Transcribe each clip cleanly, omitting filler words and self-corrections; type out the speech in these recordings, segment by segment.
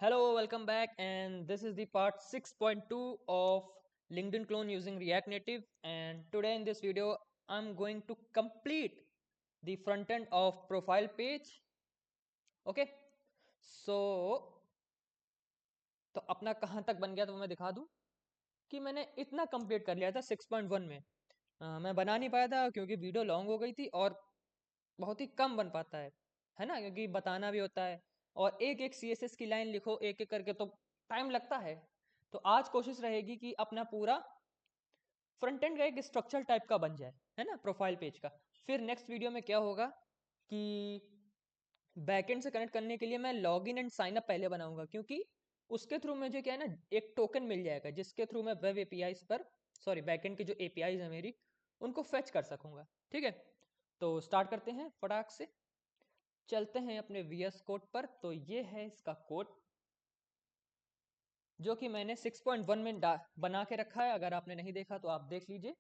Hello, welcome back, and this is the part 6.2 of LinkedIn clone using React Native. And today in this video, I'm going to complete the front end of profile page. Okay, so तो अपना कहाँ तक बन गया तो मैं दिखा दूँ कि मैंने इतना कंप्लीट कर लिया था 6.1 में। मैं बना नहीं पाया था क्योंकि वीडियो लॉन्ग हो गई थी और बहुत ही कम बन पाता है ना, क्योंकि बताना भी होता है और एक एक CSS की लाइन लिखो एक एक करके तो टाइम लगता है। तो आज कोशिश रहेगी कि अपना पूरा फ्रंट एंड का एक स्ट्रक्चर टाइप का बन जाए, है ना, प्रोफाइल पेज का। फिर नेक्स्ट वीडियो में क्या होगा कि बैकएंड से कनेक्ट करने के लिए मैं लॉगिन एंड साइन अप पहले बनाऊंगा, क्योंकि उसके थ्रू मुझे क्या है ना, एक टोकन मिल जाएगा जिसके थ्रू मैं वेब एपीआईज पर बैकएंड की जो एपीआईज है मेरी उनको फेच कर सकूंगा। ठीक है, तो स्टार्ट करते हैं फटाक से। चलते हैं अपने VS कोड पर। तो ये है इसका कोड जो कि मैंने 6.1 में बना के रखा है। अगर आपने नहीं देखा तो आप देख लीजिए।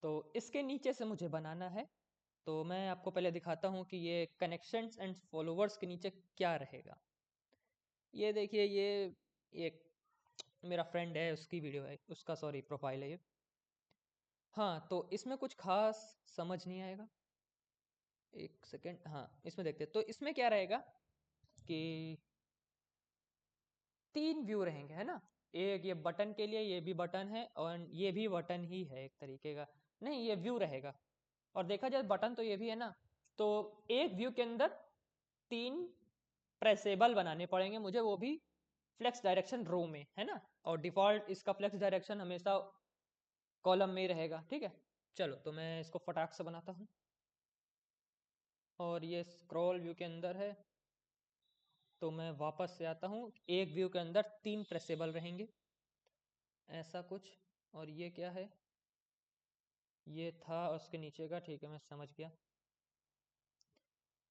तो इसके नीचे से मुझे बनाना है। तो मैं आपको पहले दिखाता हूँ कि ये कनेक्शंस एंड फॉलोवर्स के नीचे क्या रहेगा। ये देखिए, ये एक मेरा फ्रेंड है, उसकी वीडियो है, उसका प्रोफाइल है ये। हाँ, तो इसमें कुछ खास समझ नहीं आएगा। एक सेकेंड, हाँ इसमें देखते हैं। तो इसमें क्या रहेगा कि 3 व्यू रहेंगे, है ना। एक ये बटन के लिए, ये भी बटन है और ये भी बटन ही है एक तरीके का। नहीं, ये व्यू रहेगा और देखा जाए बटन तो ये भी है ना। तो एक व्यू के अंदर 3 प्रेसेबल बनाने पड़ेंगे मुझे, वो भी फ्लेक्स डायरेक्शन रो में, है ना। और डिफॉल्ट इसका फ्लेक्स डायरेक्शन हमेशा कॉलम में ही रहेगा। ठीक है, चलो तो मैं इसको फटाक से बनाता हूँ। और ये स्क्रॉल व्यू के अंदर है, तो मैं वापस से आता हूँ। एक व्यू के अंदर 3 प्रेसेबल रहेंगे, ऐसा कुछ। और ये क्या है, ये था उसके नीचे का। ठीक है, मैं समझ गया।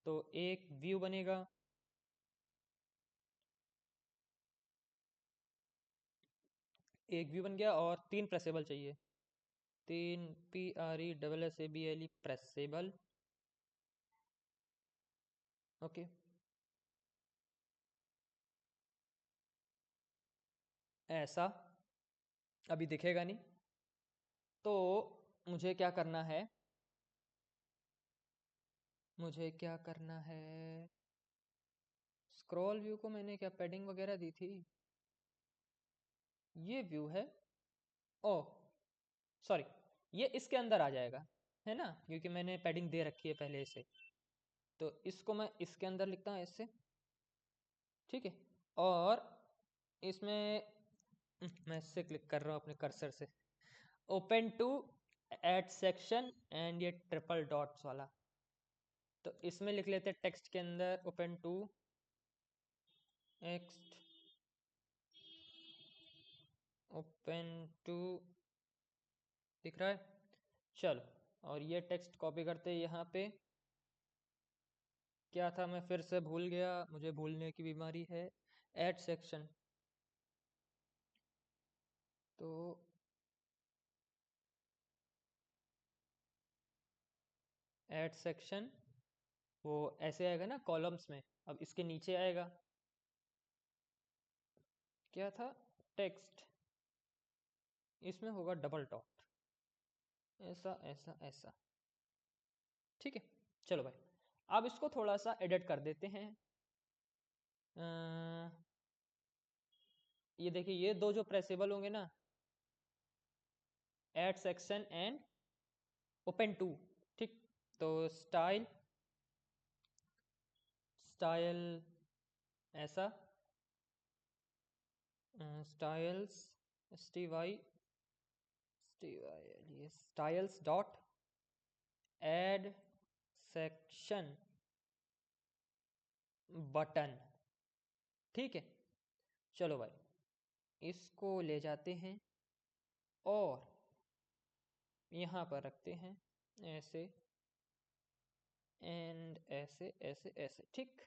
तो एक व्यू बनेगा, एक व्यू बन गया और 3 प्रेसेबल चाहिए। 3 PRESSABLE प्रेसेबल। ओके, ऐसा अभी दिखेगा नहीं। तो मुझे क्या करना है, मुझे क्या करना है, स्क्रॉल व्यू को मैंने क्या पैडिंग वगैरह दी थी। ये व्यू है, ओ सॉरी, ये इसके अंदर आ जाएगा, है ना, क्योंकि मैंने पैडिंग दे रखी है पहले से। तो इसको मैं इसके अंदर लिखता हूँ ऐसे। ठीक है, और इसमें मैं इससे क्लिक कर रहा हूँ अपने कर्सर से। Open to add section and ये ट्रिपल डॉट्स वाला। तो इसमें लिख लेते हैं टेक्स्ट के अंदर open to next, open to, दिख रहा है। चलो, और ये टेक्स्ट कॉपी करते हैं यहाँ पे। क्या था, मैं फिर से भूल गया, मुझे भूलने की बीमारी है। ऐड सेक्शन, तो ऐड सेक्शन वो ऐसे आएगा ना कॉलम्स में। अब इसके नीचे आएगा, क्या था, टेक्स्ट, इसमें होगा डबल डॉट, ऐसा ऐसा ऐसा। ठीक है, चलो भाई, अब इसको थोड़ा सा एडिट कर देते हैं। ये देखिए, ये दो जो प्रेसेबल होंगे ना, add section and open to. ठीक, तो स्टाइल, स्टाइल ऐसा, styles styles dot add section button. ठीक है, चलो भाई, इसको ले जाते हैं और यहाँ पर रखते हैं ऐसे एंड ऐसे ऐसे ऐसे। ठीक,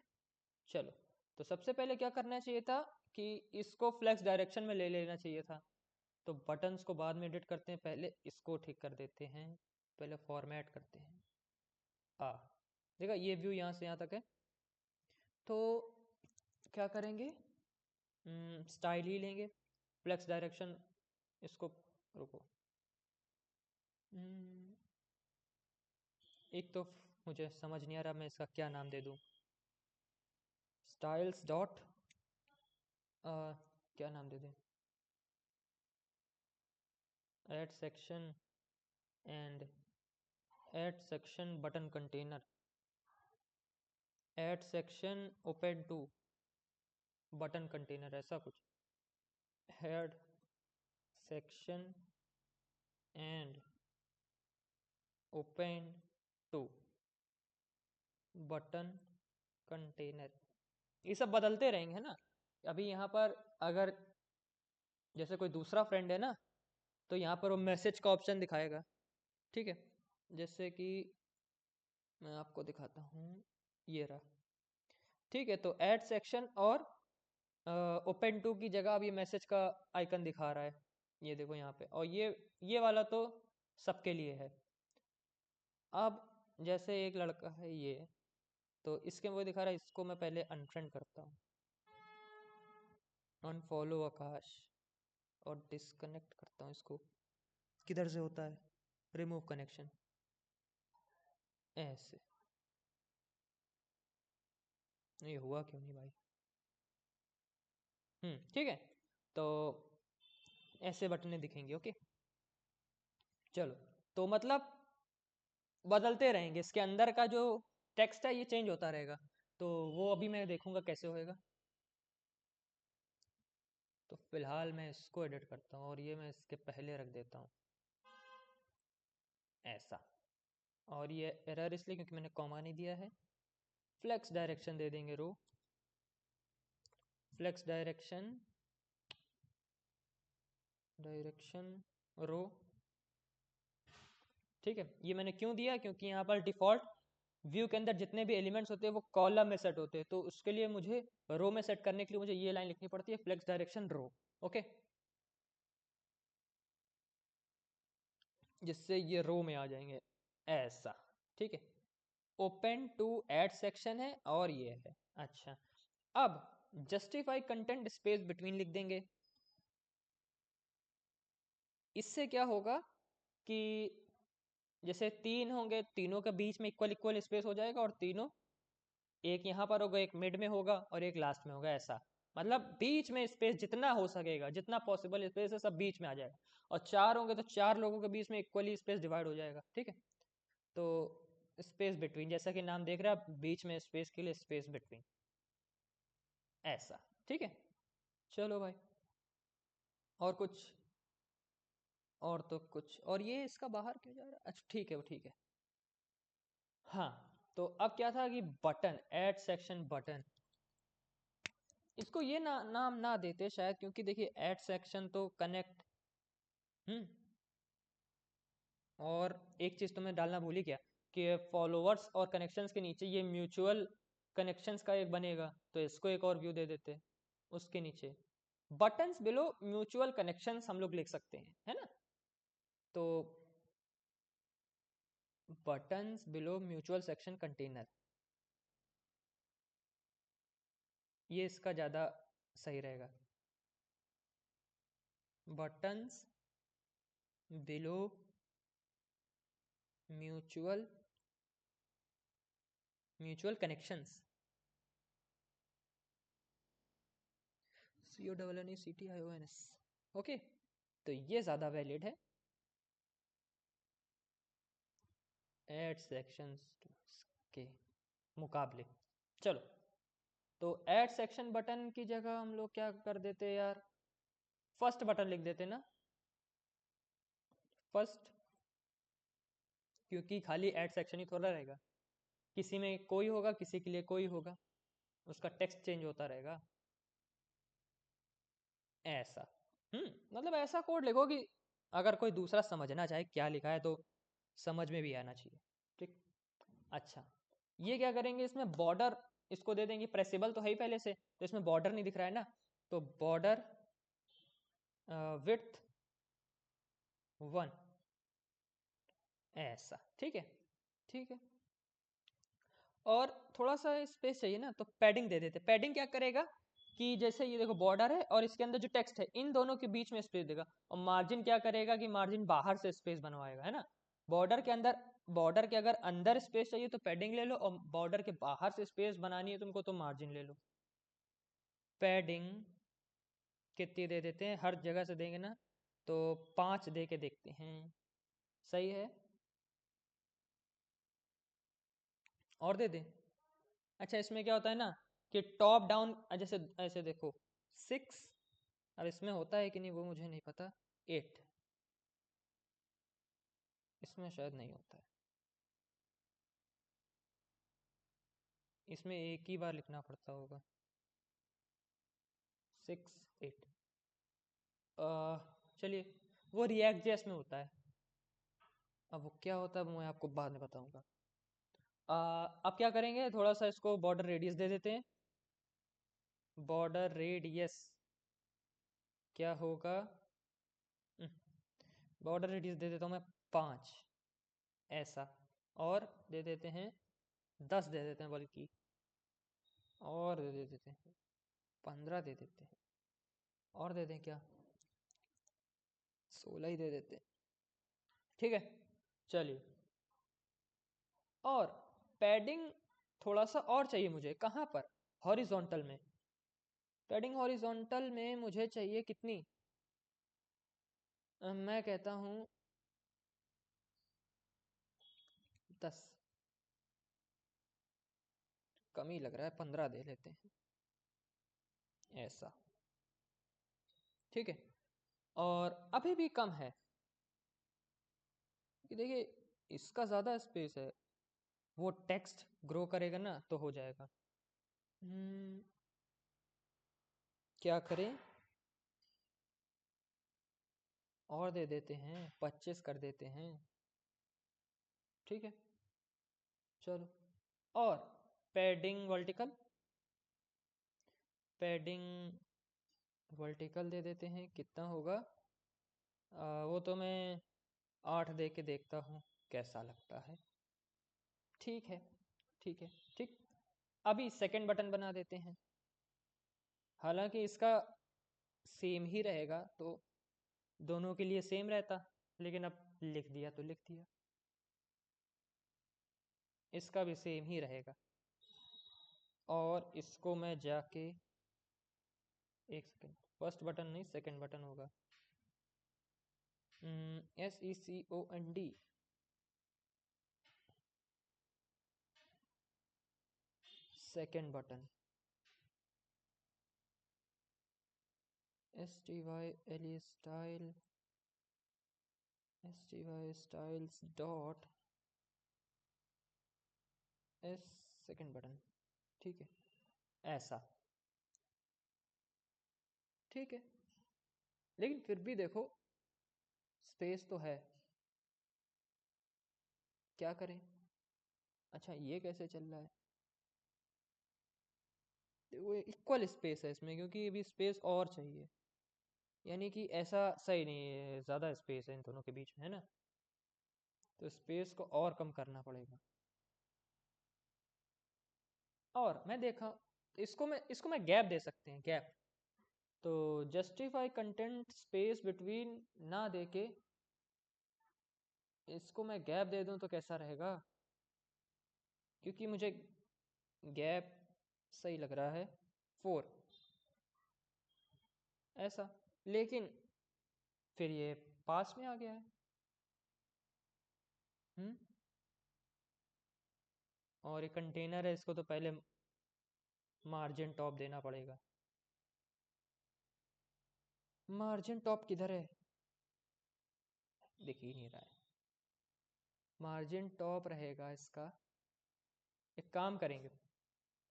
चलो, तो सबसे पहले क्या करना चाहिए था कि इसको फ्लेक्स डायरेक्शन में ले लेना चाहिए था। तो बटन्स को बाद में एडिट करते हैं, पहले इसको ठीक कर देते हैं। पहले फॉर्मेट करते हैं। आ देखा, ये व्यू यहाँ से यहाँ तक है। तो क्या करेंगे, स्टाइल ही लेंगे, फ्लेक्स डायरेक्शन, इसको रुको, एक तो मुझे समझ नहीं आ रहा मैं इसका क्या नाम दे दूं, स्टाइल्स डॉट क्या नाम दे दें, add section and add section button container, add section open to button container, ऐसा कुछ, add section and open to button container, ये सब बदलते रहेंगे है ना। अभी यहाँ पर अगर जैसे कोई दूसरा फ्रेंड है ना, तो यहाँ पर वो मैसेज का ऑप्शन दिखाएगा, ठीक है, जैसे कि मैं आपको दिखाता हूँ, ये रहा, ठीक है। तो ऐड सेक्शन और ओपन टू की जगह अब ये मैसेज का आइकन दिखा रहा है, ये देखो यहाँ पे, और ये वाला तो सबके लिए है। अब जैसे एक लड़का है ये, तो इसके वो दिखा रहा है, इसको मैं पहले अनफ्रेंड करता हूँ, अनफॉलो आकाश, और डिस्कनेक्ट करता हूँ इसको, किधर से होता है, रिमूव कनेक्शन, ऐसे, ये हुआ क्यों नहीं भाई, ठीक है। तो ऐसे बटने दिखेंगे, ओके, चलो, तो मतलब बदलते रहेंगे, इसके अंदर का जो टेक्स्ट है ये चेंज होता रहेगा, तो वो अभी मैं देखूंगा कैसे होएगा। तो फिलहाल मैं इसको एडिट करता हूँ और ये मैं इसके पहले रख देता हूँ ऐसा, और ये एरर इसलिए क्योंकि मैंने कॉमा नहीं दिया है। फ्लेक्स डायरेक्शन दे देंगे रो, फ्लेक्स डायरेक्शन रो, ठीक है। ये मैंने क्यों दिया, क्योंकि यहाँ पर डिफॉल्ट व्यू के अंदर जितने भी एलिमेंट्स होते हैं वो कॉलम में सेट होते हैं, तो उसके लिए मुझे रो में सेट करने के लिए मुझे ये लाइन लिखनी पड़ती है, फ्लेक्स डायरेक्शन रो, ओके, जिससे ये रो में आ जाएंगे ऐसा, ठीक है। ओपन टू ऐड सेक्शन है और ये है, अच्छा। अब जस्टिफाई कंटेंट स्पेस बिटवीन लिख देंगे, इससे क्या होगा कि जैसे तीन होंगे, तीनों के बीच में इक्वल इक्वल स्पेस हो जाएगा, और तीनों, एक यहाँ पर होगा, एक मिड में होगा और एक लास्ट में होगा, ऐसा, मतलब बीच में स्पेस जितना हो सकेगा, जितना पॉसिबल स्पेस है सब बीच में आ जाएगा, और चार होंगे तो चार लोगों के बीच में इक्वली स्पेस डिवाइड हो जाएगा, ठीक है। तो स्पेस बिटवीन, जैसा कि नाम देख रहे हैं आप, बीच में स्पेस के लिए स्पेस बिटवीन, ऐसा, ठीक है। चलो भाई, और कुछ, और तो कुछ, और ये इसका बाहर क्यों जा रहा है, अच्छा ठीक है, वो ठीक है। हाँ, तो अब क्या था कि बटन, ऐड सेक्शन बटन, इसको ये नाम ना देते शायद, क्योंकि देखिए ऐड सेक्शन तो कनेक्ट, हम्म, और एक चीज तो मैं डालना भूल ही गया कि फॉलोअर्स और कनेक्शंस के नीचे ये म्यूचुअल कनेक्शंस का एक बनेगा, तो इसको एक और व्यू दे देते, उसके नीचे बटन्स बिलो म्यूचुअल कनेक्शंस हम लोग लिख सकते हैं, है ना। तो buttons below mutual section container, ये इसका ज़्यादा सही रहेगा, buttons below mutual mutual connections, CONNECTIONS, okay, तो ये ज़्यादा वैलिड है ऐड सेक्शंस के मुकाबले। चलो, तो ऐड सेक्शन बटन की जगह हम लोग क्या कर देते यार, फर्स्ट बटन लिख देते ना, फर्स्ट, क्योंकि खाली ऐड सेक्शन ही थोड़ा रहेगा, किसी में कोई होगा, किसी के लिए कोई होगा, उसका टेक्स्ट चेंज होता रहेगा, ऐसा, मतलब ऐसा कोड लिखो कि अगर कोई दूसरा समझना चाहे क्या लिखा है तो समझ में भी आना चाहिए, ठीक। अच्छा, ये क्या करेंगे, इसमें बॉर्डर इसको दे देंगे, प्रेसेबल तो है ही पहले से, तो इसमें बॉर्डर नहीं दिख रहा है ना, तो बॉर्डर विड्थ 1, ऐसा, ठीक है, ठीक है। और थोड़ा सा स्पेस चाहिए ना, तो पैडिंग दे देते, पैडिंग क्या करेगा कि जैसे ये देखो बॉर्डर है और इसके अंदर जो टेक्स्ट है इन दोनों के बीच में स्पेस देगा, और मार्जिन क्या करेगा कि मार्जिन बाहर से स्पेस बनवाएगा, है ना। बॉर्डर के अंदर, बॉर्डर के अगर अंदर स्पेस चाहिए तो पैडिंग ले लो, और बॉर्डर के बाहर से स्पेस बनानी है तुमको तो मार्जिन ले लो। पैडिंग कितनी दे देते हैं, हर जगह से देंगे ना, तो 5 दे के देखते हैं, सही है, और दे दें। अच्छा इसमें क्या होता है ना कि टॉप डाउन, जैसे ऐसे देखो 6, अब इसमें होता है कि नहीं वो मुझे नहीं पता, 8, इसमें शायद नहीं होता है, इसमें एक ही बार लिखना पड़ता होगा, 6 8। चलिए, वो रिएक्ट जेएस में होता है, अब वो क्या होता है वो मैं आपको बाद में बताऊंगा। अब क्या करेंगे, थोड़ा सा इसको बॉर्डर रेडियस दे देते हैं। बॉर्डर रेडियस क्या होगा, बॉर्डर रेडियस दे देता हूँ मैं 5, ऐसा, और दे देते हैं 10 दे देते हैं, बल्कि और दे देते हैं 15 दे देते हैं, और दे दें क्या, 16 ही दे देते हैं, ठीक है। चलिए, और पैडिंग थोड़ा सा और चाहिए मुझे, कहाँ पर, हॉरिजॉन्टल में। पैडिंग हॉरिजॉन्टल में मुझे चाहिए कितनी, मैं कहता हूँ 10, कम ही लग रहा है, 15 दे लेते हैं, ऐसा, ठीक है। और अभी भी कम है कि देखिए इसका ज़्यादा स्पेस है, वो टेक्स्ट ग्रो करेगा ना तो हो जाएगा। क्या करें, और दे देते हैं, 25 कर देते हैं, ठीक है, चलो। और पैडिंग वर्टिकल, पैडिंग वर्टिकल दे देते हैं, कितना होगा, वो तो मैं 8 दे के देखता हूँ कैसा लगता है, ठीक है, ठीक है, ठीक। अभी सेकंड बटन बना देते हैं, हालांकि इसका सेम ही रहेगा तो दोनों के लिए सेम रहता, लेकिन अब लिख दिया तो लिख दिया, इसका भी सेम ही रहेगा, और इसको मैं जाके, एक सेकेंड, फर्स्ट बटन नहीं सेकंड बटन होगा, SECOND, second button, STYLE style, STY styles dot S, second button, ठीक है, ऐसा, ठीक है। लेकिन फिर भी देखो स्पेस तो है, क्या करें, अच्छा ये कैसे चल रहा है, वो इक्वल स्पेस है इसमें, क्योंकि अभी स्पेस और चाहिए, यानी कि ऐसा सही नहीं है, ज़्यादा स्पेस है इन दोनों के बीच में, है ना, तो स्पेस को और कम करना पड़ेगा। और मैं देखा, इसको मैं गैप दे सकते हैं, गैप, तो जस्टिफाई कंटेंट स्पेस बिटवीन ना देके इसको मैं गैप दे दूं तो कैसा रहेगा, क्योंकि मुझे गैप सही लग रहा है, 4, ऐसा, लेकिन फिर ये पास में आ गया है, हम्म, और ये कंटेनर है, इसको तो पहले मार्जिन टॉप देना पड़ेगा, मार्जिन टॉप किधर है, दिख ही नहीं रहा है, मार्जिन टॉप रहेगा इसका, एक काम करेंगे,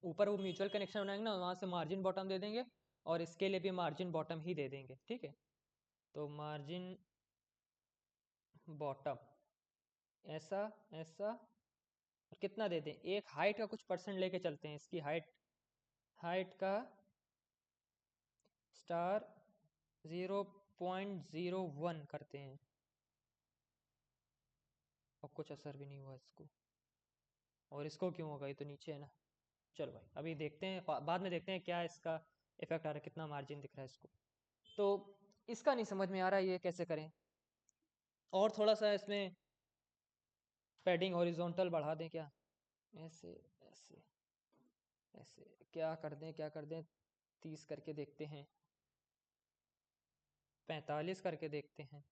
ऊपर वो म्यूचुअल कनेक्शन बनाएंगे ना, वहाँ से मार्जिन बॉटम दे देंगे, और इसके लिए भी मार्जिन बॉटम ही दे देंगे, ठीक है, तो मार्जिन बॉटम, ऐसा, ऐसा, और कितना दे दें, एक हाइट का कुछ परसेंट लेके चलते हैं, इसकी हाइट, हाइट का स्टार 0.01 करते हैं, और कुछ असर भी नहीं हुआ इसको, और इसको क्यों होगा, ये तो नीचे है ना, चलो भाई अभी देखते हैं, बाद में देखते हैं क्या इसका इफेक्ट आ रहा है, कितना मार्जिन दिख रहा है इसको। तो इसका नहीं समझ में आ रहा है ये कैसे करें। और थोड़ा सा इसमें पैडिंग हॉरिजॉन्टल बढ़ा दें क्या, ऐसे ऐसे ऐसे, क्या कर दें क्या कर दें, 30 करके देखते हैं, 45 करके देखते हैं।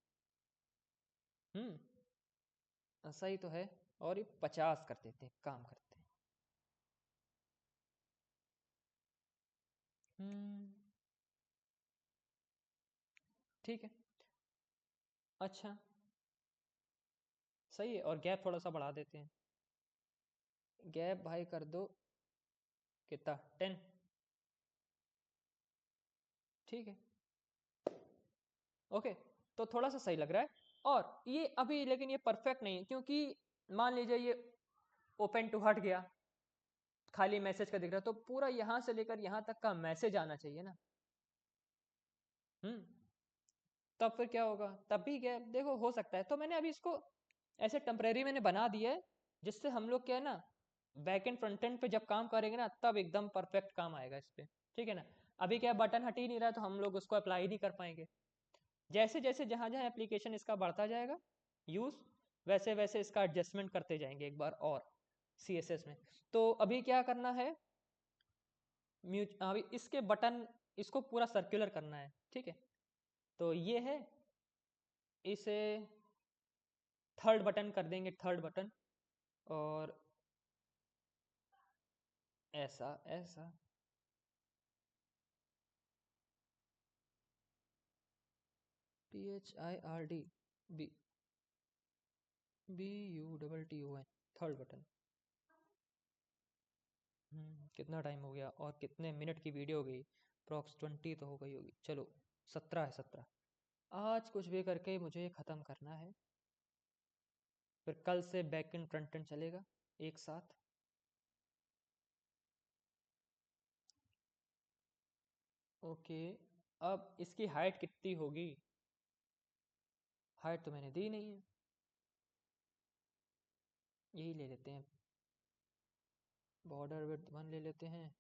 सही तो है। और ये 50 कर देते हैं, काम करते हैं। हम्म ठीक है। अच्छा, सही है। और गैप थोड़ा सा बढ़ा देते हैं। गैप भाई कर दो, कितना, 10। ठीक है, ओके। तो थोड़ा सा सही लग रहा है। और ये अभी लेकिन ये परफेक्ट नहीं है, क्योंकि मान लीजिए ये ओपन टू हट गया, खाली मैसेज का दिख रहा है, तो पूरा यहां से लेकर यहां तक का मैसेज आना चाहिए ना। हम्म तब फिर क्या होगा, तब भी क्या देखो हो सकता है। तो मैंने अभी इसको ऐसे टेम्परेरी मैंने बना दिया है, जिससे हम लोग क्या है ना, बैक एंड फ्रंट एंड पे जब काम करेंगे ना, तब एकदम परफेक्ट काम आएगा इस पे। ठीक है ना। अभी क्या बटन हट ही नहीं रहा है, तो हम लोग उसको अप्लाई नहीं कर पाएंगे। जैसे जैसे जहां जहां एप्लीकेशन इसका बढ़ता जाएगा यूज, वैसे वैसे इसका एडजस्टमेंट करते जाएंगे एक बार और CSS में। तो अभी क्या करना है, अभी इसके बटन, इसको पूरा सर्कुलर करना है। ठीक है, तो ये है, इसे थर्ड बटन कर देंगे, थर्ड बटन। और ऐसा ऐसा, THIRD, B BUTTON, third button. कितना टाइम हो गया और कितने मिनट की वीडियो हो गई, अप्रॉक्स 20 तो हो गई होगी। चलो 17 है, 17। आज कुछ भी करके मुझे ये ख़त्म करना है, फिर कल से बैक एंड फ्रंट एंड चलेगा एक साथ। ओके, अब इसकी हाइट कितनी होगी, हाइट तो मैंने दी नहीं है, यही ले लेते हैं, बॉर्डर विड्थ 1 ले लेते हैं।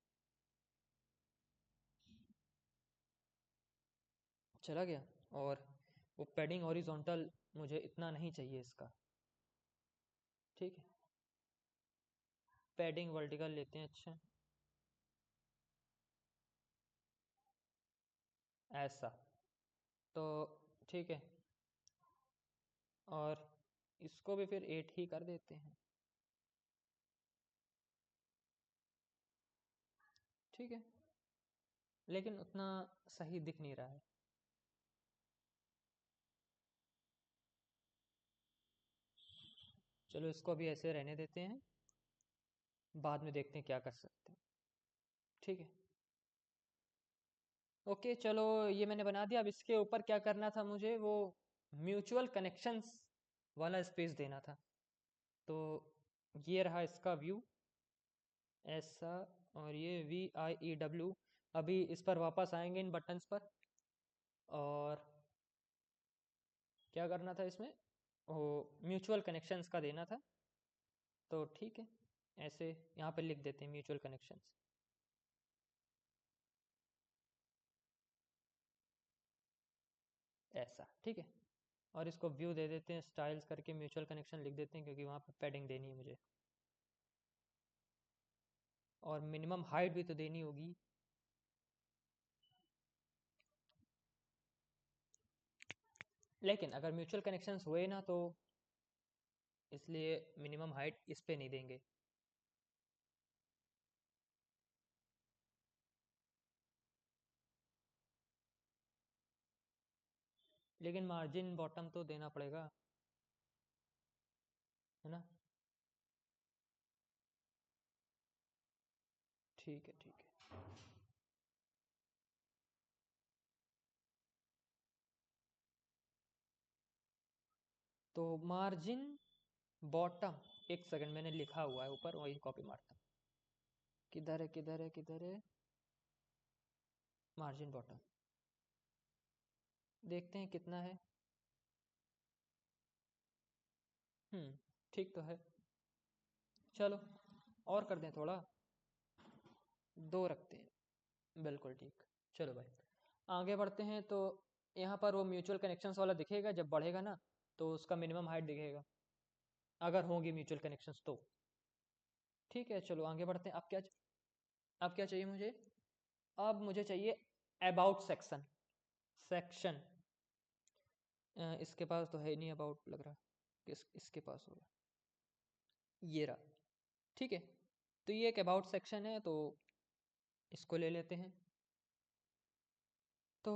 चला गया। और वो पैडिंग हॉरिजॉन्टल मुझे इतना नहीं चाहिए इसका। ठीक है, पैडिंग वर्टिकल लेते हैं। अच्छा, ऐसा, तो ठीक है। और इसको भी फिर 8 ही कर देते हैं। ठीक है, लेकिन उतना सही दिख नहीं रहा है। चलो इसको अभी ऐसे रहने देते हैं, बाद में देखते हैं क्या कर सकते हैं। ठीक है, ओके। चलो ये मैंने बना दिया। अब इसके ऊपर क्या करना था मुझे, वो म्यूचुअल कनेक्शंस वाला स्पेस देना था। तो ये रहा इसका व्यू, ऐसा। और ये VIEW, अभी इस पर वापस आएंगे इन बटन्स पर। और क्या करना था इसमें, वो म्यूचुअल कनेक्शंस का देना था। तो ठीक है, ऐसे यहाँ पे लिख देते हैं म्यूचुअल कनेक्शंस, ऐसा। ठीक है, और इसको व्यू दे देते हैं, स्टाइल्स करके म्यूचुअल कनेक्शन लिख देते हैं, क्योंकि वहाँ पे पैडिंग देनी है मुझे। और मिनिमम हाइट भी तो देनी होगी। लेकिन अगर म्यूचुअल कनेक्शंस हुए ना, तो इसलिए मिनिमम हाइट इस पे नहीं देंगे। लेकिन मार्जिन बॉटम तो देना पड़ेगा, है ना। ठीक है, ठीक है। तो मार्जिन बॉटम, एक सेकंड, मैंने लिखा हुआ है ऊपर, वही कॉपी मारता हूँ। किधर है किधर है किधर है, मार्जिन बॉटम, देखते हैं कितना है। ठीक तो है। चलो और कर दें थोड़ा, 2 रखते हैं, बिल्कुल ठीक। चलो भाई आगे बढ़ते हैं। तो यहाँ पर वो म्यूचुअल कनेक्शंस वाला दिखेगा, जब बढ़ेगा ना तो उसका मिनिमम हाइट दिखेगा, अगर होंगी म्यूचुअल कनेक्शंस तो। ठीक है चलो आगे बढ़ते हैं। अब क्या चाहिए मुझे? अब मुझे चाहिए अबाउट सेक्शन। सेक्शन इसके पास तो है नहीं अबाउट, लग रहा इसके पास होगा, ये रहा। ठीक है, तो ये एक अबाउट सेक्शन है, तो इसको ले लेते हैं। तो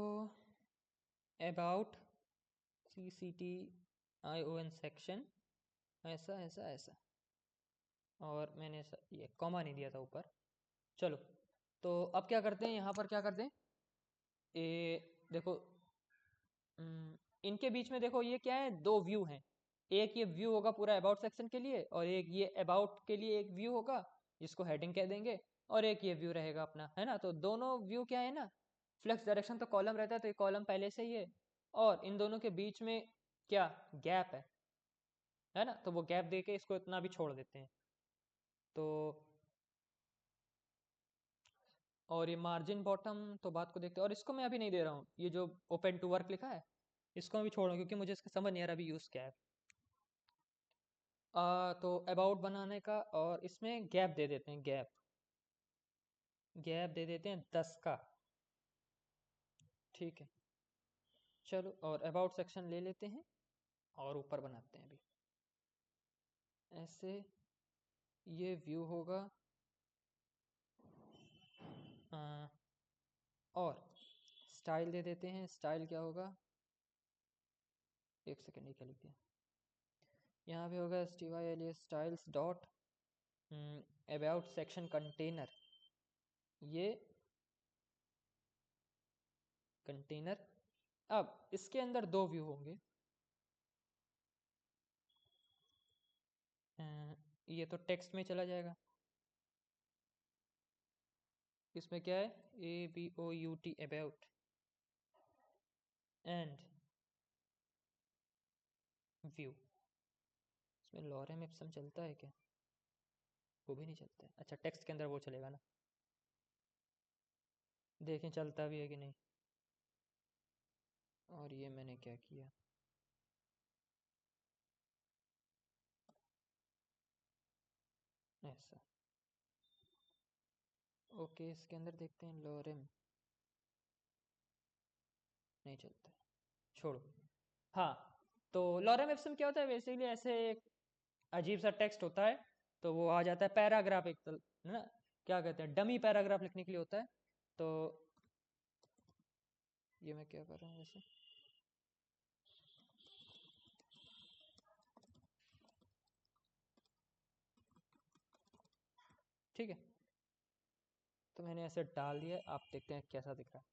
अबाउट CCTION सेक्शन, ऐसा ऐसा ऐसा, और मैंने ये कॉमा नहीं दिया था ऊपर। चलो, तो अब क्या करते हैं, यहाँ पर क्या करते हैं, ये देखो इनके बीच में देखो ये क्या है, दो व्यू हैं। एक ये व्यू होगा पूरा अबाउट सेक्शन के लिए, और एक ये अबाउट के लिए एक व्यू होगा जिसको हेडिंग कह देंगे, और एक ये व्यू रहेगा अपना, है ना। तो दोनों व्यू क्या है ना, फ्लेक्स डायरेक्शन तो कॉलम रहता है, तो ये कॉलम पहले से ही है, और इन दोनों के बीच में क्या गैप है ना, तो वो गैप दे के इसको इतना भी छोड़ देते हैं। तो और ये मार्जिन बॉटम तो बात को देखते हैं, और इसको मैं अभी नहीं दे रहा हूँ, ये जो ओपन टू वर्क लिखा है इसको मैं भी छोड़ रहा हूँ, क्योंकि मुझे इसका समझ नहीं आ रहा अभी यूज़ क्या है। तो अबाउट बनाने का, और इसमें गैप दे देते हैं, गैप दे देते हैं 10 का। ठीक है चलो, और अबाउट सेक्शन ले लेते हैं और ऊपर बनाते हैं अभी ऐसे। ये व्यू होगा, और स्टाइल दे देते हैं। स्टाइल क्या होगा, एक सेकेंड, ये क्या लिख दिया, यहाँ पे होगा STYLS dot about section container. ये कंटेनर, अब इसके अंदर दो व्यू होंगे। ये तो टेक्स्ट में चला जाएगा, इसमें क्या है, ABOUT अबाउट, एंड व्यू। इसमें लॉरेम इप्सम चलता है क्या? वो भी नहीं चलता है। अच्छा, टेक्स्ट के अंदर वो चलेगा ना, देखें चलता भी है कि नहीं। और ये मैंने क्या किया, ऐसा। ओके, इसके अंदर देखते हैं, लॉरेम नहीं चलता है, छोड़ो। हाँ, तो लॉरेम इप्सम क्या होता है, बेसिकली ऐसे एक अजीब सा टेक्स्ट होता है, तो वो आ जाता है पैराग्राफ, एक है ना, क्या कहते हैं, डमी पैराग्राफ लिखने के लिए होता है। तो ये मैं क्या कर रहा हूँ वैसे, ठीक है, तो मैंने ऐसे डाल दिया, आप देखते हैं कैसा दिख रहा है।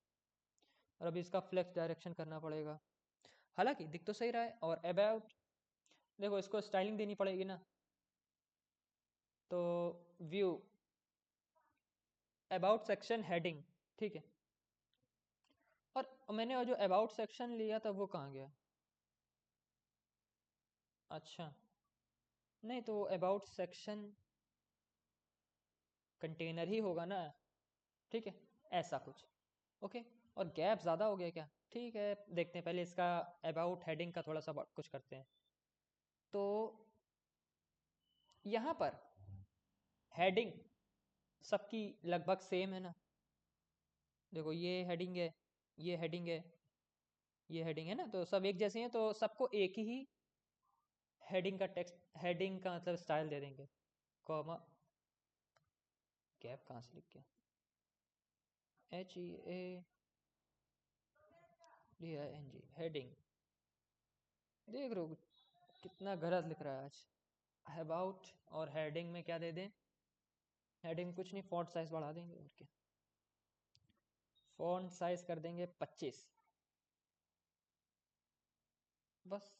और अभी इसका फ्लेक्स डायरेक्शन करना पड़ेगा, हालांकि दिख तो सही रहा है। और अबाउट, देखो इसको स्टाइलिंग देनी पड़ेगी ना, तो व्यू अबाउट सेक्शन हेडिंग, ठीक है। और मैंने वो जो अबाउट सेक्शन लिया था वो कहाँ गया, अच्छा, नहीं तो अबाउट सेक्शन कंटेनर ही होगा ना, ठीक है, ऐसा कुछ। ओके, और गैप ज़्यादा हो गया क्या, ठीक है, देखते हैं पहले इसका अबाउट हेडिंग का थोड़ा सा कुछ करते हैं। तो यहाँ पर हेडिंग सबकी लगभग सेम है ना, देखो ये हेडिंग है, ये हेडिंग है, ये हेडिंग है ना, तो सब एक जैसे हैं, तो सबको एक ही हेडिंग का टेक्स्ट, हेडिंग का मतलब स्टाइल दे देंगे, कॉमा, गैप कहाँ से लिख गया, HEADING, हेडिंग। देख रहे हो कितना गलत लिख रहा है आज। अबाउट और हेडिंग में क्या दे दें, हेडिंग कुछ नहीं, फॉन्ट साइज बढ़ा देंगे, और क्या, फॉन्ट साइज कर देंगे 25, बस।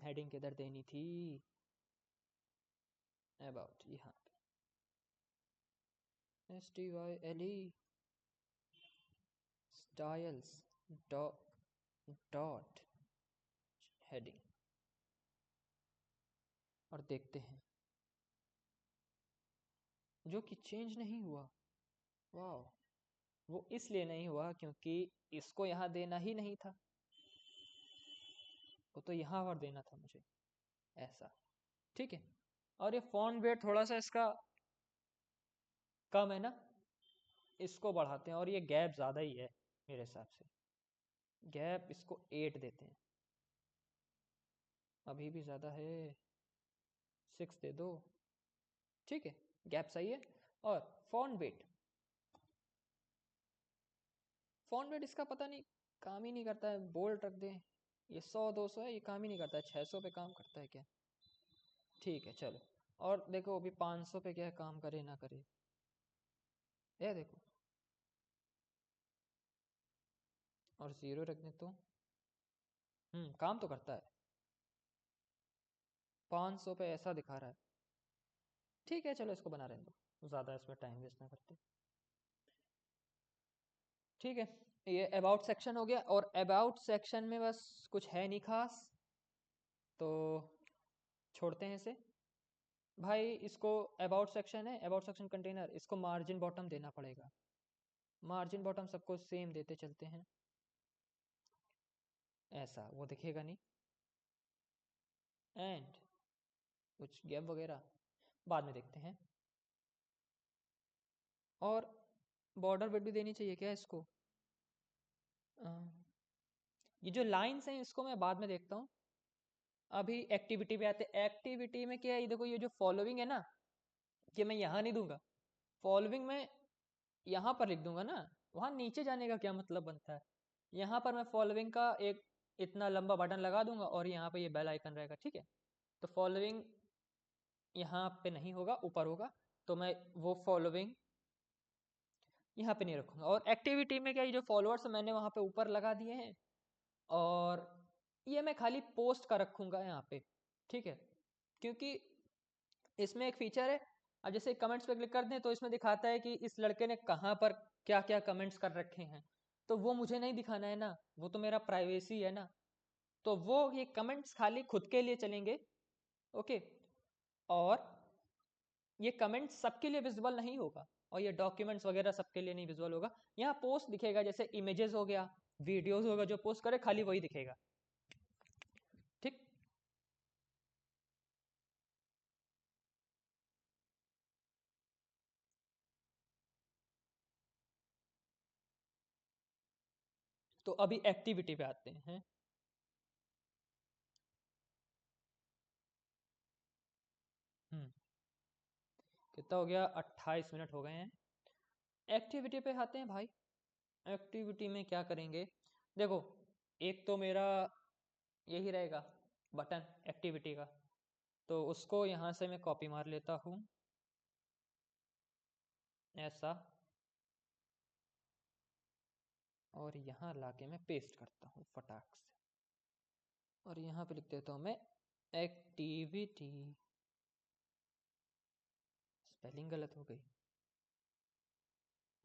हेडिंग किधर देनी थी, अबाउट यहाँ पे, STYLE स्टाइल्स डॉट हेडिंग, और देखते हैं जो कि चेंज नहीं हुआ। वाह, वो इसलिए नहीं हुआ क्योंकि इसको यहाँ देना ही नहीं था, वो तो यहाँ पर देना था मुझे, ऐसा। ठीक है, और ये फॉन्ट वेट थोड़ा सा इसका कम है ना, इसको बढ़ाते हैं, और ये गैप ज़्यादा ही है मेरे हिसाब से, गैप इसको 8 देते हैं, अभी भी ज़्यादा है, 6 दे दो। ठीक है, गैप सही है। और फॉन्ट वेट, फॉन्ट वेट इसका पता नहीं काम ही नहीं करता है, बोल्ड रख दें, ये 100-200 है, ये काम ही नहीं करता है, 600 पे काम करता है क्या? ठीक है चलो, और देखो अभी 500 पे क्या है, काम करे ना करे, ये देखो, और 0 रख दें तो काम तो करता है, 500 पे ऐसा दिखा रहा है। ठीक है चलो, इसको बना रहने दो, ज़्यादा इसमें टाइम वेस्ट ना करते। ठीक है, ये अबाउट सेक्शन हो गया, और अबाउट सेक्शन में बस कुछ है नहीं खास, तो छोड़ते हैं इसे भाई। इसको अबाउट सेक्शन है, अबाउट सेक्शन कंटेनर, इसको मार्जिन बॉटम देना पड़ेगा, मार्जिन बॉटम सबको सेम देते चलते हैं, ऐसा वो दिखेगा नहीं, एंड कुछ गैप वगैरह बाद में देखते हैं। और बॉर्डर विड्थ भी देनी चाहिए क्या इसको? अ, ये जो लाइंस हैं इसको मैं बाद में देखता हूँ, अभी एक्टिविटी पे आते हैं। एक्टिविटी में क्या है, ये देखो, ये जो फॉलोइंग है ना, ये मैं यहाँ नहीं दूंगा, फॉलोइंग में यहाँ पर लिख दूंगा ना, वहाँ नीचे जाने का क्या मतलब बनता है? यहाँ पर मैं फॉलोइंग का एक इतना लंबा बटन लगा दूंगा, और यहाँ पे ये बेल आइकन रहेगा। ठीक है, तो फॉलोइंग यहाँ पे नहीं होगा, ऊपर होगा, तो मैं वो फॉलोइंग यहाँ पे नहीं रखूंगा। और एक्टिविटी में क्या, ये जो फॉलोअर्स मैंने वहाँ पे ऊपर लगा दिए हैं, और ये मैं खाली पोस्ट का रखूंगा यहाँ पे। ठीक है, क्योंकि इसमें एक फीचर है, अब जैसे कमेंट्स पे क्लिक कर दें तो इसमें दिखाता है कि इस लड़के ने कहाँ पर क्या क्या कमेंट्स कर रखे हैं, तो वो मुझे नहीं दिखाना है ना, वो तो मेरा प्राइवेसी है ना, तो वो ये कमेंट्स खाली खुद के लिए चलेंगे। ओके, और ये कमेंट्स सबके लिए विजिबल नहीं होगा, और ये डॉक्यूमेंट्स वगैरह सबके लिए नहीं विजिबल होगा। यहाँ पोस्ट दिखेगा, जैसे इमेजेस हो गया, वीडियोस होगा, जो पोस्ट करे खाली वही दिखेगा। ठीक, तो अभी एक्टिविटी पे आते हैं। हम्म कितना हो गया, 28 मिनट हो गए हैं। एक्टिविटी पे आते हैं भाई। एक्टिविटी में क्या करेंगे, देखो, एक तो मेरा यही रहेगा बटन एक्टिविटी का, तो उसको यहाँ से मैं कॉपी मार लेता हूँ, ऐसा, और यहाँ लाके मैं पेस्ट करता हूँ फटाक से, और यहाँ पे लिख देता हूँ मैं एक्टिविटी, स्पेलिंग गलत हो गई,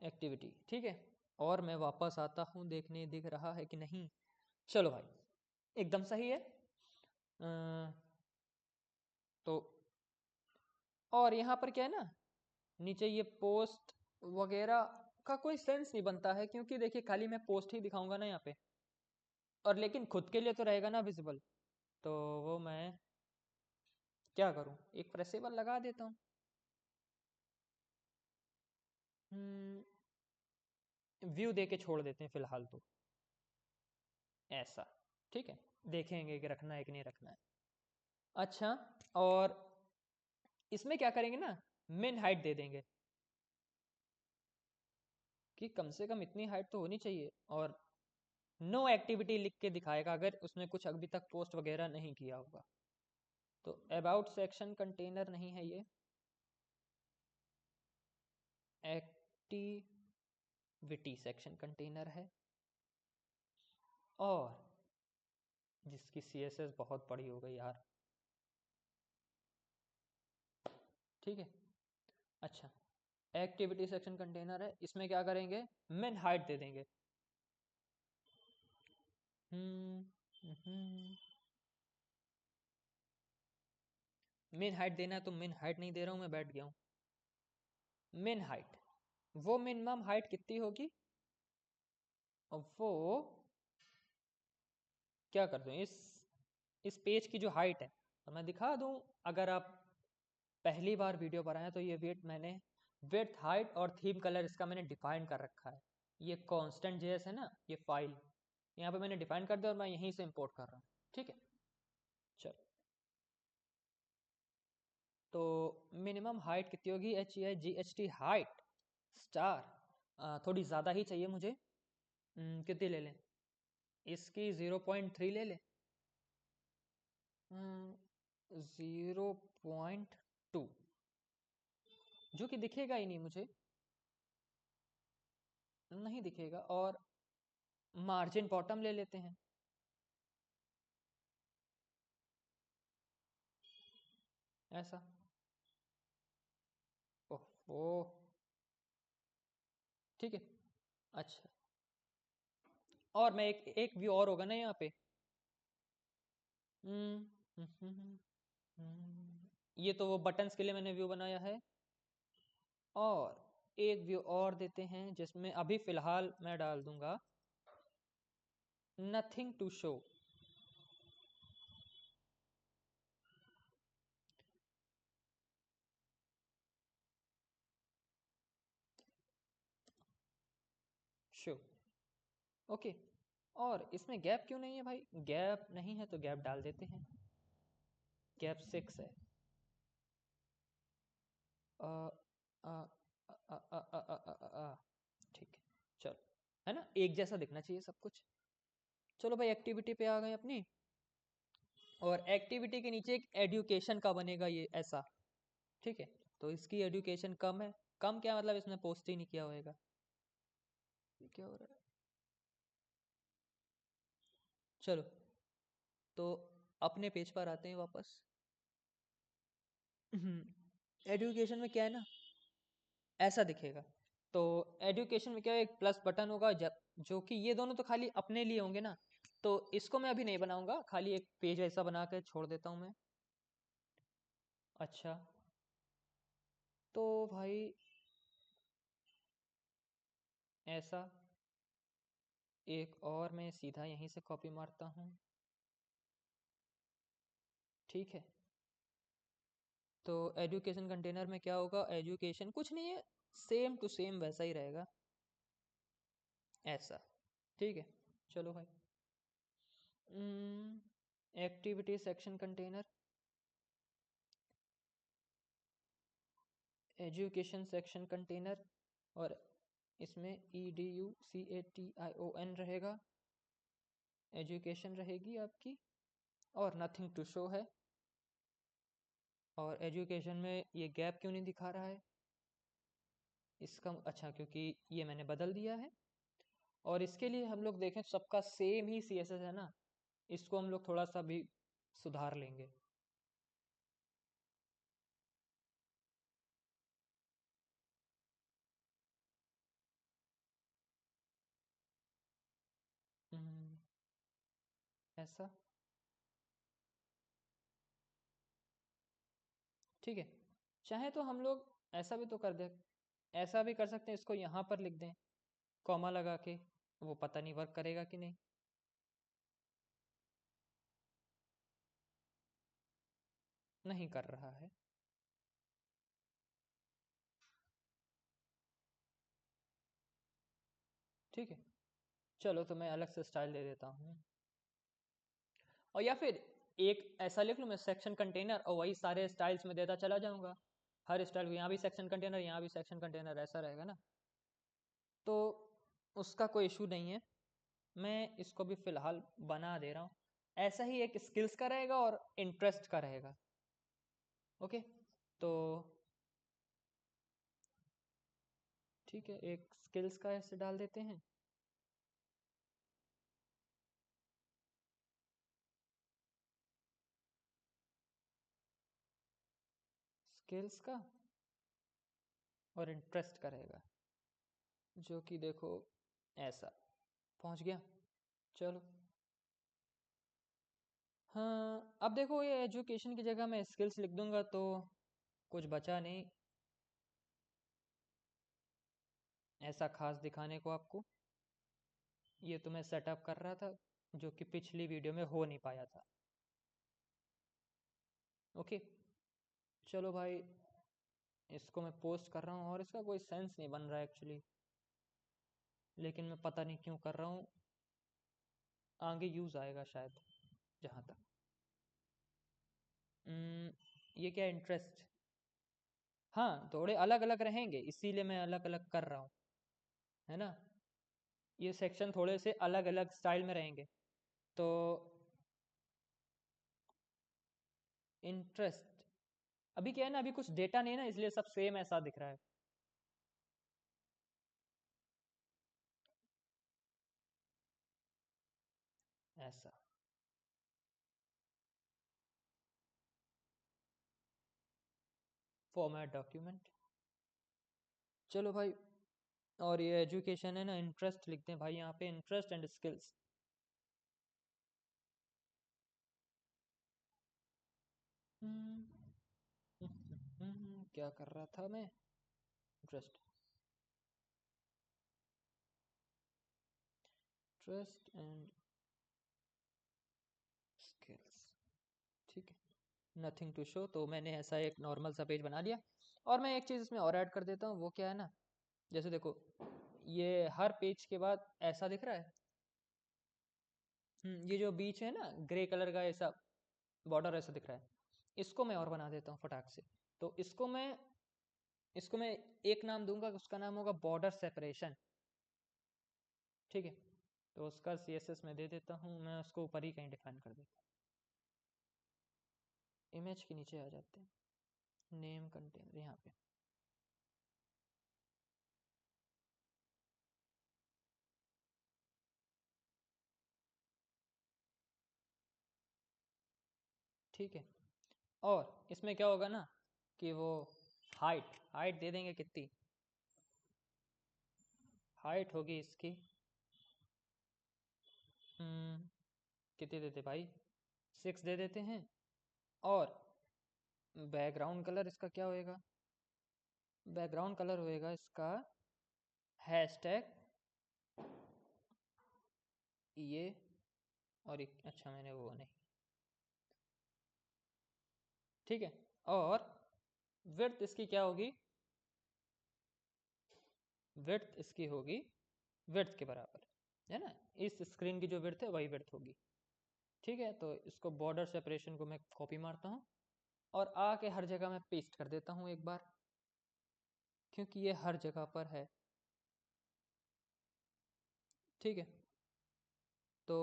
एक्टिविटी। ठीक है, और मैं वापस आता हूँ देखने, दिख रहा है कि नहीं, चलो भाई, एकदम सही है। तो और यहाँ पर क्या है ना, नीचे ये पोस्ट वगैरह का कोई सेंस नहीं बनता है, क्योंकि देखिए खाली मैं पोस्ट ही दिखाऊंगा ना यहाँ पे, और लेकिन खुद के लिए तो रहेगा ना विजिबल, तो वो मैं क्या करूँ, एक प्रेसेबल लगा देता हूँ। व्यू दे के छोड़ देते हैं फिलहाल तो, ऐसा। ठीक है, देखेंगे कि रखना है कि नहीं रखना है। अच्छा, और इसमें क्या करेंगे ना, मिन हाइट दे देंगे, कि कम से कम इतनी हाइट तो होनी चाहिए, और नो एक्टिविटी लिख के दिखाएगा अगर उसने कुछ अभी तक पोस्ट वगैरह नहीं किया होगा। तो अबाउट सेक्शन कंटेनर नहीं है ये, एक्टिविटी सेक्शन कंटेनर है, और जिसकी CSS बहुत बड़ी हो गई यार। ठीक है, अच्छा, एक्टिविटी सेक्शन कंटेनर है, इसमें क्या करेंगे, मिन हाइट दे देंगे। मिन हाइट देना है, तो मिन हाइट नहीं दे रहा हूँ, मैं बैठ गया हूँ। मिन हाइट, वो मिनिमम हाइट कितनी होगी? वो क्या कर दूं, इस पेज की जो हाइट है, तो मैं दिखा दूं। अगर आप पहली बार वीडियो पर आए तो ये मैंने विड्थ, हाइट और थीम कलर इसका मैंने डिफाइन कर रखा है। ये कांस्टेंट जेएस है ना, ये फाइल यहाँ पे मैंने डिफाइन कर दिया और मैं यहीं से इंपोर्ट कर रहा हूँ। ठीक है, चलो। तो मिनिमम हाइट कितनी होगी? HEIGHT हाइट स्टार, थोड़ी ज़्यादा ही चाहिए मुझे। कितनी ले लें? इसकी 0.3 ले लें। 0.2, जो कि दिखेगा ही नहीं मुझे, नहीं दिखेगा। और मार्जिन बॉटम ले लेते हैं, ऐसा। ओह ओ, ठीक है, अच्छा। और मैं एक एक व्यू और होगा ना यहाँ पे। हम्म, हम्म, हम्म, ये तो वो बटन्स के लिए मैंने व्यू बनाया है। और एक व्यू और देते हैं जिसमें अभी फिलहाल मैं डाल दूंगा nothing to show. Show, okay. और इसमें गैप क्यों नहीं है भाई? गैप नहीं है तो गैप डाल देते हैं। गैप 6 है। अ, अ, ठीक है, चलो। है ना, एक जैसा दिखना चाहिए सब कुछ। चलो भाई, एक्टिविटी पे आ गए अपनी। और एक्टिविटी के नीचे एक एडुकेशन का बनेगा ये ऐसा। ठीक है, तो इसकी एडुकेशन कम है। कम क्या मतलब, इसने पोस्ट ही नहीं किया होएगा। ये क्या हो रहा है? चलो, तो अपने पेज पर आते हैं वापस। एडुकेशन में क्या है ना, ऐसा दिखेगा। तो एडुकेशन में क्या है, एक प्लस बटन होगा, जब जो कि ये दोनों तो खाली अपने लिए होंगे ना, तो इसको मैं अभी नहीं बनाऊंगा, खाली एक पेज ऐसा बना के छोड़ देता हूँ मैं। अच्छा, तो भाई ऐसा एक और मैं सीधा यहीं से कॉपी मारता हूँ। ठीक है, तो एजुकेशन कंटेनर में क्या होगा? एजुकेशन कुछ नहीं है, सेम टू सेम वैसा ही रहेगा, ऐसा। ठीक है, चलो भाई। Activity section container, education section container, और इसमें EDUCATION रहेगा, एजुकेशन रहेगी आपकी। और नथिंग टू शो है। और एजुकेशन में ये गैप क्यों नहीं दिखा रहा है इसका? अच्छा, क्योंकि ये मैंने बदल दिया है। और इसके लिए हम लोग देखें, सबका सेम ही CSS है ना, इसको हम लोग थोड़ा सा भी सुधार लेंगे। हम्म, ऐसा, ठीक है। चाहे तो हम लोग ऐसा भी तो कर दे, ऐसा भी कर सकते हैं, इसको यहाँ पर लिख दें कॉमा लगा के। वो पता नहीं वर्क करेगा कि नहीं। नहीं कर रहा है। ठीक है, चलो, तो मैं अलग से स्टाइल दे देता हूँ। और या फिर एक ऐसा लिख लूँ मैं, सेक्शन कंटेनर, और वही सारे स्टाइल्स में देता चला जाऊंगा। हर स्टाइल, यहाँ भी सेक्शन कंटेनर, यहाँ भी सेक्शन कंटेनर, ऐसा रहेगा ना, तो उसका कोई इशू नहीं है। मैं इसको भी फिलहाल बना दे रहा हूँ। ऐसा ही एक स्किल्स का रहेगा और इंटरेस्ट का रहेगा। ओके, तो ठीक है, एक स्किल्स का ऐसे डाल देते हैं। स्किल्स का और इंटरेस्ट का रहेगा, जो कि देखो ऐसा पहुंच गया। चलो, हाँ, अब देखो, ये एजुकेशन की जगह मैं स्किल्स लिख दूंगा तो कुछ बचा नहीं। ऐसा खास दिखाने को आपको। ये तो मैं सेटअप कर रहा था, जो कि पिछली वीडियो में हो नहीं पाया था। ओके, चलो भाई, इसको मैं पोस्ट कर रहा हूँ और इसका कोई सेंस नहीं बन रहा है एक्चुअली, लेकिन मैं पता नहीं क्यों कर रहा हूँ। आगे यूज़ आएगा शायद, जहाँ तक। ये क्या इंटरेस्ट, हाँ थोड़े अलग अलग रहेंगे, इसीलिए मैं अलग अलग कर रहा हूँ, है ना। ये सेक्शन थोड़े से अलग अलग स्टाइल में रहेंगे। तो इंटरेस्ट, अभी क्या है ना, अभी कुछ डेटा नहीं है ना, इसलिए सब सेम ऐसा दिख रहा है। ऐसा, फॉर्मेट डॉक्यूमेंट। चलो भाई, और ये एजुकेशन है ना, इंटरेस्ट लिखते हैं भाई यहाँ पे, इंटरेस्ट एंड स्किल्स। क्या कर रहा था मैं, इंटरेस्ट, ट्रस्ट एंड स्किल्स, ठीक है। नथिंग टू शो, तो मैंने ऐसा एक नॉर्मल सा पेज बना लिया। और मैं एक चीज़ इसमें और ऐड कर देता हूँ, वो क्या है ना, जैसे देखो, ये हर पेज के बाद ऐसा दिख रहा है। ये जो बीच है ना ग्रे कलर का ऐसा बॉर्डर ऐसा दिख रहा है, इसको मैं और बना देता हूँ फटाक से। तो इसको मैं एक नाम दूंगा, उसका नाम होगा बॉर्डर सेपरेशन, ठीक है। तो उसका CSS में दे देता हूँ, मैं उसको ऊपर ही कहीं डिफाइन कर देता हूँ। इमेज के नीचे आ जाते हैं, नेम कंटेनर यहाँ पे। ठीक है, और इसमें क्या होगा ना, कि वो हाइट हाइट दे देंगे कितनी, हाइट होगी इसकी कितनी देते भाई, 6 दे देते हैं। और बैकग्राउंड कलर इसका क्या होएगा, बैकग्राउंड कलर होएगा इसका हैशटैग ये, और एक अच्छा मैंने वो नहीं, ठीक है। और विड्थ इसकी क्या होगी, विड्थ इसकी होगी विड्थ के बराबर, है ना। इस स्क्रीन की जो विड्थ है वही विड्थ होगी, ठीक है। तो इसको बॉर्डर सेपरेशन को मैं कॉपी मारता हूँ और आके हर जगह मैं पेस्ट कर देता हूँ एक बार, क्योंकि ये हर जगह पर है, ठीक है। तो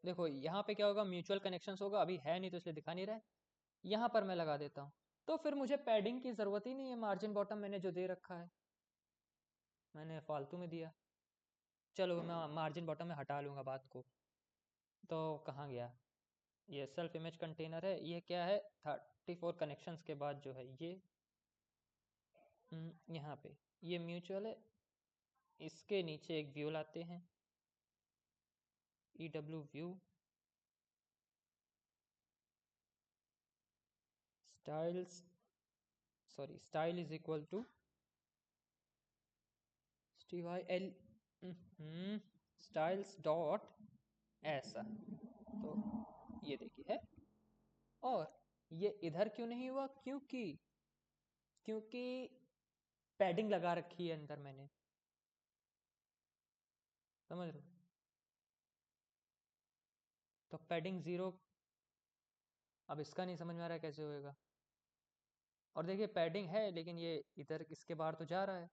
देखो यहाँ पे क्या होगा, म्यूचुअल कनेक्शंस होगा, अभी है नहीं तो इसलिए दिखा नहीं रहा है। यहाँ पर मैं लगा देता हूँ, तो फिर मुझे पैडिंग की ज़रूरत ही नहीं है। मार्जिन बॉटम मैंने जो दे रखा है, मैंने फालतू में दिया। चलो मैं मार्जिन बॉटम में हटा लूँगा बात को। तो कहाँ गया, ये सेल्फ इमेज कंटेनर है, ये क्या है, 34 कनेक्शंस के बाद जो है ये यहाँ पे ये म्यूचुअल है। इसके नीचे एक व्यू लाते हैं, EW view, styles, sorry style is equal to STYL, styles dot ऐसा। तो ये देखिए है। और ये इधर क्यों नहीं हुआ, क्योंकि पैडिंग लगा रखी है अंदर मैंने, समझ लो। तो पैडिंग 0, अब इसका नहीं समझ में आ रहा है कैसे होएगा। और देखिए पैडिंग है, लेकिन ये इधर इसके बाहर तो जा रहा है,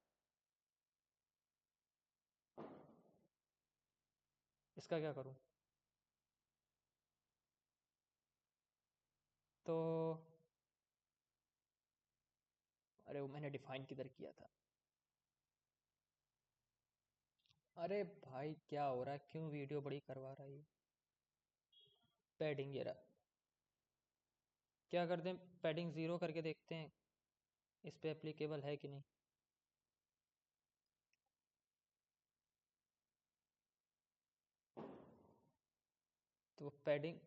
इसका क्या करूं। तो अरे वो मैंने डिफाइन किधर किया था, अरे भाई क्या हो रहा है, क्यों वीडियो बड़ी करवा रहा है ये। पैडिंग ये रहा, क्या करते हैं, पैडिंग 0 करके देखते हैं इस पे एप्लीकेबल है कि नहीं। तो पैडिंग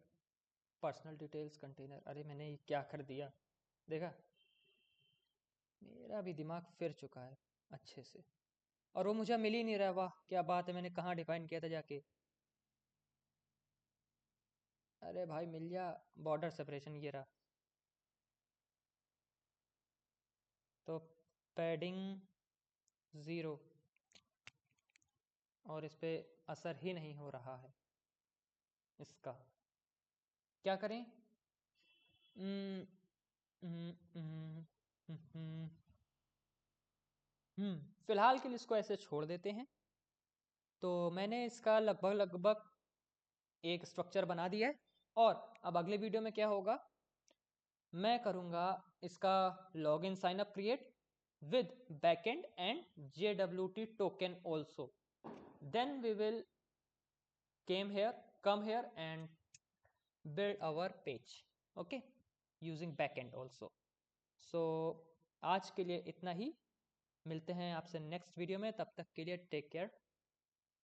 पर्सनल डिटेल्स कंटेनर, अरे मैंने ये क्या कर दिया, देखा, मेरा भी दिमाग फिर चुका है अच्छे से। और वो मुझे मिल ही नहीं रहा। वाह क्या बात है, मैंने कहाँ डिफाइन किया था जाके। अरे भाई मिल जा, बॉर्डर सेपरेशन ये रहा। तो पैडिंग 0, और इस पे असर ही नहीं हो रहा है इसका। क्या करें? हम्म हम्म हम्म हम्म, फिलहाल के लिए इसको ऐसे छोड़ देते हैं। तो मैंने इसका लगभग लगभग एक स्ट्रक्चर बना दिया है। और अब अगले वीडियो में क्या होगा, मैं करूँगा इसका login sign up create with backend and JWT token also. Then we will come here and build our page, okay, using backend also. So आज के लिए इतना ही, मिलते हैं आपसे नेक्स्ट वीडियो में, तब तक के लिए टेक केयर,